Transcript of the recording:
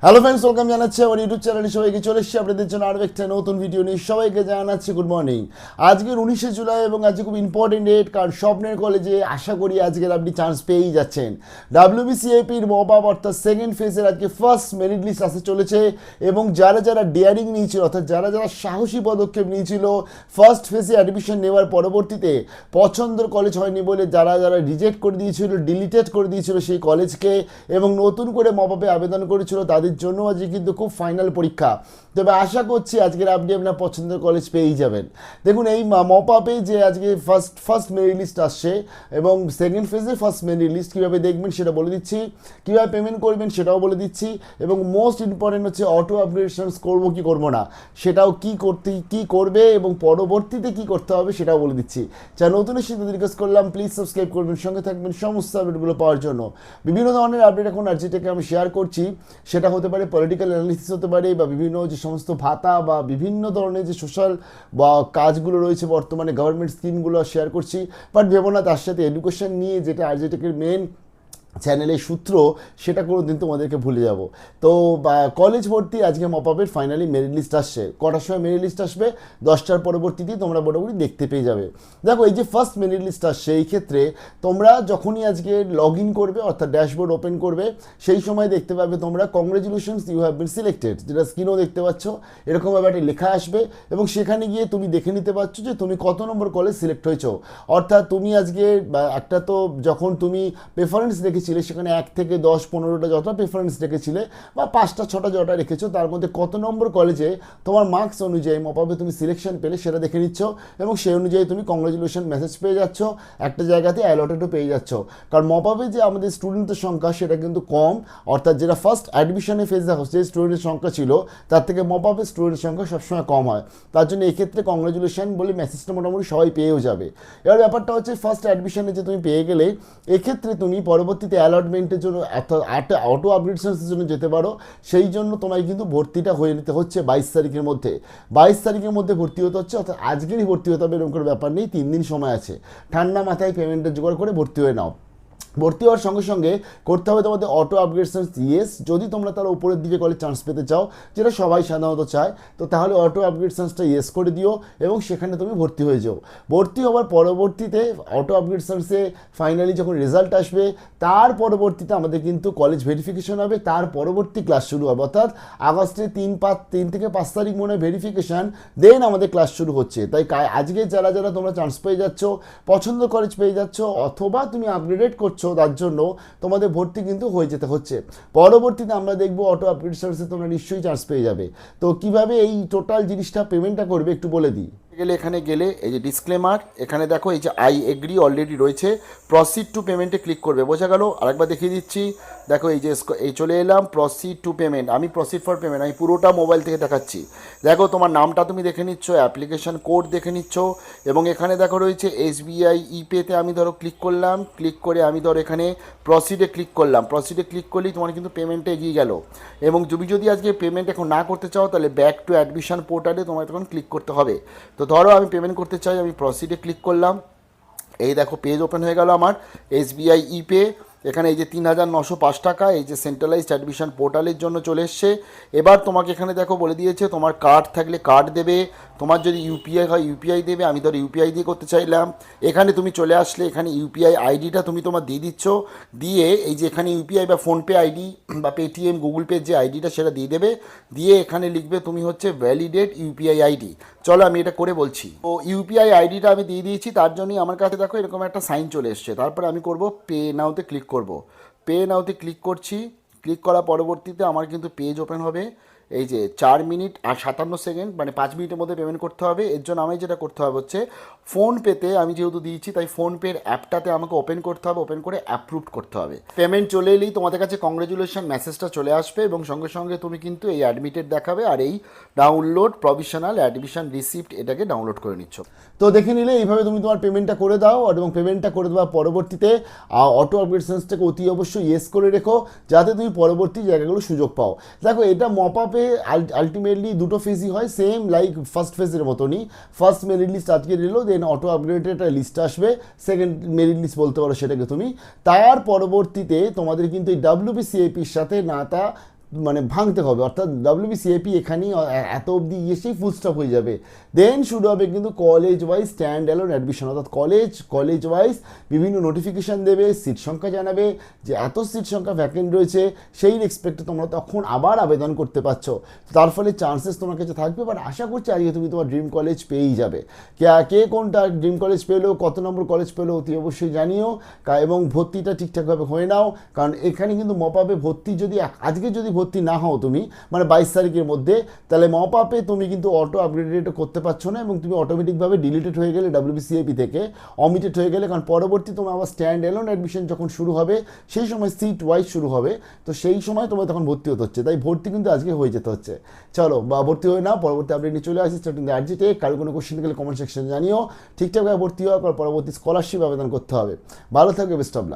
Hello friends, welcome জানাচ্ছি আমার YouTube চ্যানেলে সবাইকে। চলে এসেছি আপনাদের জন্য আরও একটা নতুন ভিডিও নিয়ে। সবাইকে জানাচ্ছি গুড মর্নিং। আজকের 19শে জুলাই এবং আজকে খুব ইম্পর্টেন্ট ডেট, কারণ স্বপ্নের কলেজে আশা করি আজকের আপনি চান্স পেয়েই যাচ্ছেন। ডাব্লিউবিসিএপির মপ আপ অর্থাৎ সেকেন্ড ফেজের আজকে ফার্স্ট মেরিট লিস্ট আসতে চলেছে এবং যারা যারা ডেয়ারিং নিয়েছিল অর্থাৎ যারা যারা সাহসী পদক্ষেপ নিয়েছিল ফার্স্ট ফেজে অ্যাডমিশন নেওয়ার পরবর্তীতে পছন্দের কলেজ হয়নি বলে যারা যারা রিজেক্ট করে দিয়েছিল, ডিলিটেড করে দিয়েছিল সেই কলেজকে এবং নতুন করে মপ আপে আবেদন করেছিল, তাদের জন্য আজকে কিন্তু খুব ফাইনাল পরীক্ষা। তবে আশা করছি আজকের আপনি আপনার পছন্দের কলেজ পেয়েই যাবেন। দেখুন, এই মপ আপে যে আজকে ফার্স্ট মেরিট লিস্ট আসছে এবং সেকেন্ড ফেজে ফার্স্ট মেরিট লিস্ট কীভাবে দেখবেন সেটা বলে দিচ্ছি, কীভাবে পেমেন্ট করবেন সেটাও বলে দিচ্ছি এবং মোস্ট ইম্পর্টেন্ট হচ্ছে অটো আপগ্রেডেশনস করবো কি করবো না সেটাও কি করবে এবং পরবর্তীতে কি করতে হবে সেটাও বলে দিচ্ছি। যা নতুন এসে রিকোয়েস্ট করলাম, প্লিজ সাবস্ক্রাইব করবেন, সঙ্গে থাকবেন সমস্ত আপডেটগুলো পাওয়ার জন্য। বিভিন্ন ধরনের আপডেট এখন আরজিটেকে আমি শেয়ার করছি, সেটা হতে পারে পলিটিক্যাল অ্যানালিসিস হতে পারে বা বিভিন্ন যে সমস্ত ভাতা বা বিভিন্ন ধরনের যে সোশ্যাল বা কাজগুলো রয়েছে বর্তমানে গভর্নমেন্ট স্কিমগুলো শেয়ার করছি। বাট ভেবো না তার সাথে এডুকেশন নিয়ে যেটা আরজিটেকের মেন চ্যানেলের সূত্র সেটা কোনো দিন তোমাদেরকে ভুলে যাব। তো কলেজ ভর্তি আজকে মপআপের ফাইনালি মেরিট লিস্ট আসছে। কটার সময় মেরিট লিস্ট আসবে? 10টার পরবর্তীতেই তোমরা মোটামুটি দেখতে পেয়ে যাবে। দেখো, এই যে ফার্স্ট মেরিট লিস্ট আসছে, এই ক্ষেত্রে তোমরা যখনই আজকে লগ ইন করবে অর্থাৎ ড্যাশবোর্ড ওপেন করবে সেই সময় দেখতে পাবে তোমরা congratulations you have been selected, যেটা স্ক্রিনও দেখতে পাচ্ছ এরকমভাবে একটা লেখা আসবে এবং সেখানে গিয়ে তুমি দেখে নিতে পারছো যে তুমি কত নম্বর কলেজ সিলেক্ট হয়েছো। অর্থাৎ তুমি আজকে একটা তো যখন তুমি প্রেফারেন্স রেখেছিলে সেখানে 1 থেকে 10 15টা যতটা প্রেফারেন্স রেখেছিলে বা 5টা 6টা যতটা রেখেছো তার মধ্যে কত নম্বর কলেজে তোমার মার্কস অনুযায়ী মপআপে তুমি সিলেকশন পেলে সেটা দেখে নিচ্ছ এবং সেই অনুযায়ী তুমি কংগ্রেচুলেশন মেসেজ পেয়ে যাচ্ছ, একটা জায়গাতে অ্যালটেডও পেয়ে যাচ্ছ। কারণ মপআপে যে আমাদের স্টুডেন্টের সংখ্যা সেটা কিন্তু কম, অর্থাৎ যেটা ফার্স্ট অ্যাডমিশনের ফেজে যে স্টুডেন্টের সংখ্যা ছিল তার থেকে মপআপে স্টুডেন্টের সংখ্যা সবসময় কম হয়। তার জন্য এক্ষেত্রে কংগ্রেচুলেশন বলে মেসেজটা মোটামুটি সবাই পেয়েও যাবে। এবার ব্যাপারটা হচ্ছে ফার্স্ট অ্যাডমিশনে যে তুমি পেয়ে গেলে এক্ষেত্রে তুমি পরবর্তীতে অ্যালটমেন্টের জন্য অর্থাৎ অটো আপগ্রেডেশনের জন্য যেতে পারো। সেই জন্য তোমায় কিন্তু ভর্তিটা হয়ে নিতে হচ্ছে 22 তারিখের মধ্যে। 22 তারিখের মধ্যে ভর্তি হতে হচ্ছে, অর্থাৎ আজকেরই ভর্তি হতে হবে এরকম কোনো ব্যাপার নেই, 3 দিন সময় আছে। ঠান্ডা মাথায় পেমেন্টের জোগাড় করে ভর্তি হয়ে নাও। ভর্তি হওয়ার সঙ্গে সঙ্গে করতে হবে তোমাদের অটো আপগ্রেডেশনস ইয়েস। যদি তোমরা তার উপরের দিকে কলেজ চান্স পেতে চাও, যেটা সবাই সাধারণত চায়, তো তাহলে অটো আপগ্রেডেশনসটা ইয়েস করে দিও এবং সেখানে তুমি ভর্তি হয়ে যাও। ভর্তি হওয়ার পরবর্তীতে অটো আপগ্রেডেশনসে ফাইনালি যখন রেজাল্ট আসবে তার পরবর্তীতে আমাদের কিন্তু কলেজ ভেরিফিকেশন হবে, তার পরবর্তী ক্লাস শুরু হবে। অর্থাৎ আগস্টের 3 থেকে 5 তারিখ মনে হয় ভেরিফিকেশান, দেন আমাদের ক্লাস শুরু হচ্ছে। তাই আজকে যারা যারা তোমরা চান্স পেয়ে যাচ্ছ, পছন্দ কলেজ পেয়ে যাচ্ছ অথবা তুমি আপগ্রেডেড করছো, তার জন্য তোমাদের ভর্তি কিন্তু হয়ে যেতে হচ্ছে। পরবর্তীতে আমরা দেখবো অটো আপগ্রেডেশনসে তোমরা নিশ্চয়ই চান্স পেয়ে যাবে। তো কিভাবে এই টোটাল জিনিসটা পেমেন্টটা করবে একটু বলে দিই। এখানে গেলে এই যে ডিসক্লেমার, এখানে দেখো এই যে আই এগ্রি অলরেডি রয়েছে, প্রসিড টু পেমেন্টে ক্লিক করবে। বোঝা গেল? আরেকবার দেখিয়ে দিচ্ছি, দেখো এই যে এই চলে এলাম প্রসিড টু পেমেন্ট। আমি প্রসিড ফর পেমেন্ট আমি পুরোটা মোবাইল থেকে দেখাচ্ছি। দেখো তোমার নামটা তুমি দেখে নিচ্ছ, অ্যাপ্লিকেশন কোড দেখে নিচ্ছ এবং এখানে দেখো রয়েছে এসবিআই ইপেতে আমি ধরো ক্লিক করলাম, ক্লিক করে আমি ধরো এখানে প্রসিডে ক্লিক করলাম। প্রসিডে ক্লিক করলেই তোমার কিন্তু পেমেন্টে এগিয়ে গেল। এবং তুমি যদি আজকে পেমেন্ট এখন না করতে চাও তাহলে ব্যাক টু অ্যাডমিশন পোর্টালে তোমার তখন ক্লিক করতে হবে। তো ধরো আমি পেমেন্ট করতে চাই, আমি প্রসিডে ক্লিক করলাম, এই দেখো পেজ ওপেন হয়ে গেল আমার এসবিআই ইপে। এখানে এই যে 3,905 টাকা এই যে সেন্ট্রালাইজড অ্যাডমিশন পোর্টালের জন্য চলে এসছে। এবার তোমাকে এখানে দেখো বলে দিয়েছে তোমার কার্ড থাকলে কার্ড দেবে, তোমার যদি ইউপিআই হয় ইউপিআই দেবে। আমি ধরো ইউপিআই দিয়ে করতে চাইলাম। এখানে তুমি চলে আসলে এখানে ইউপিআই আইডিটা তুমি তোমার দিয়ে দিচ্ছ, দিয়ে এই যে এখানে ইউপিআই বা ফোনপে আইডি বা পেটিএম গুগল পের যে আইডিটা সেটা দিয়ে দেবে, দিয়ে এখানে লিখবে তুমি হচ্ছে ভ্যালিডেট ইউপিআই আইডি। চলো আমি এটা করে বলছি। তো ইউপিআই আইডিটা আমি দিয়ে দিয়েছি, তার জন্যই আমার কাছে দেখো এরকম একটা সাইন চলে এসছে। তারপরে আমি করব পে নাওতে ক্লিক করব। পে নাওতে ক্লিক করছি, ক্লিক করার পরবর্তীতে আমার কিন্তু পেজ ওপেন হবে। এই যে 4 মিনিট আর 57 সেকেন্ড মানে 5 মিনিটের মধ্যে পেমেন্ট করতে হবে। এর জন্য আমি যেটা করতে হবে হচ্ছে ফোনপেতে আমি যেহেতু দিয়েছি তাই ফোনপের অ্যাপটাতে আমাকে ওপেন করতে হবে, ওপেন করে অ্যাপ্রুভ করতে হবে। পেমেন্ট চলে এলেই তোমাদের কাছে কংগ্রেচুলেশন মেসেজটা চলে আসবে এবং সঙ্গে সঙ্গে তুমি কিন্তু এই অ্যাডমিটেড দেখাবে আর এই ডাউনলোড প্রভিশনাল অ্যাডমিশন রিসিপ্ট এটাকে ডাউনলোড করে নিচ্ছ। তো দেখে নিলে এইভাবে তুমি তোমার পেমেন্টটা করে দাও এবং পেমেন্টটা করে দেওয়ার পরবর্তীতে অটো আপগ্রেডেশনসটাকে অতি অবশ্যই ইয়েস করে রেখো যাতে তুমি পরবর্তী জায়গাগুলো সুযোগ পাও। দেখো এটা মপআপে আলটিমেটলি দুটো ফেজই হয়, সেম লাইক ফার্স্ট ফেজের মতনই। ফার্স্ট মেরিট লিস্ট আজকে দিলো, দেন অটো আপগ্রেডেড একটা লিস্ট আসবে, সেকেন্ড মেরিট লিস্ট বলতে পারো সেটাকে তুমি। তার পরবর্তীতে তোমাদের কিন্তু এই ডাব্লিউবিসিএপির সাথে নাতা মানে ভাঙতে হবে, অর্থাৎ WBCAP এখানেই এত অবধি এসেই ফুল স্টপ হয়ে যাবে। দেন শুরু হবে কিন্তু college wise stand alone admission, অর্থাৎ কলেজ ওয়াইজ বিভিন্ন নোটিফিকেশান দেবে, সিট সংখ্যা জানাবে যে এত সিট সংখ্যা ভ্যাকেন্ট রয়েছে, সেই রেসপেক্টে তোমরা তখন আবার আবেদন করতে পারছো। তার ফলে চান্সেস তোমার কাছে থাকবে। বাট আশা করছি আজকে তুমি তোমার ড্রিম কলেজ পেয়েই যাবে। কে কোনটা ড্রিম কলেজ পেলো, কত নম্বর কলেজ পেলো অতি অবশ্যই জানিও, এবং ভর্তিটা ঠিকঠাকভাবে হয়ে নাও। কারণ এখানে কিন্তু মপাপে ভর্তি যদি আজকে যদি ভর্তি না হও তুমি, মানে 22 তারিখের মধ্যে, তাহলে মপাপে তুমি কিন্তু অটো আপগ্রেডেড করতে পারছো না, এবং তুমি অটোমেটিকভাবে ডিলিটেড হয়ে গেলে WBCAP থেকে, অমিটেড হয়ে গেলে। কারণ পরবর্তী তোমার আবার স্ট্যান্ড অ্যালোন অ্যাডমিশন যখন শুরু হবে, সেই সময় সিট ওয়াইজ শুরু হবে, তো সেই সময় তোমার তখন ভর্তি হতে হচ্ছে। তাই ভর্তি কিন্তু আজকে হয়ে যেতে হচ্ছে। চলো বা ভর্তি হয়ে নাও, পরবর্তী আপডেট নিয়ে চলে আসি স্টার্টিং দ্য আরজিটেক। কারো কোনো কোশ্চেন থাকলে কমেন্ট সেকশনে জানিও। ঠিকঠাকভাবে ভর্তি হওয়ার পর পরবর্তী স্কলারশিপ আবেদন করতে হবে। ভালো থাকবে, বেস্ট অফ লাক।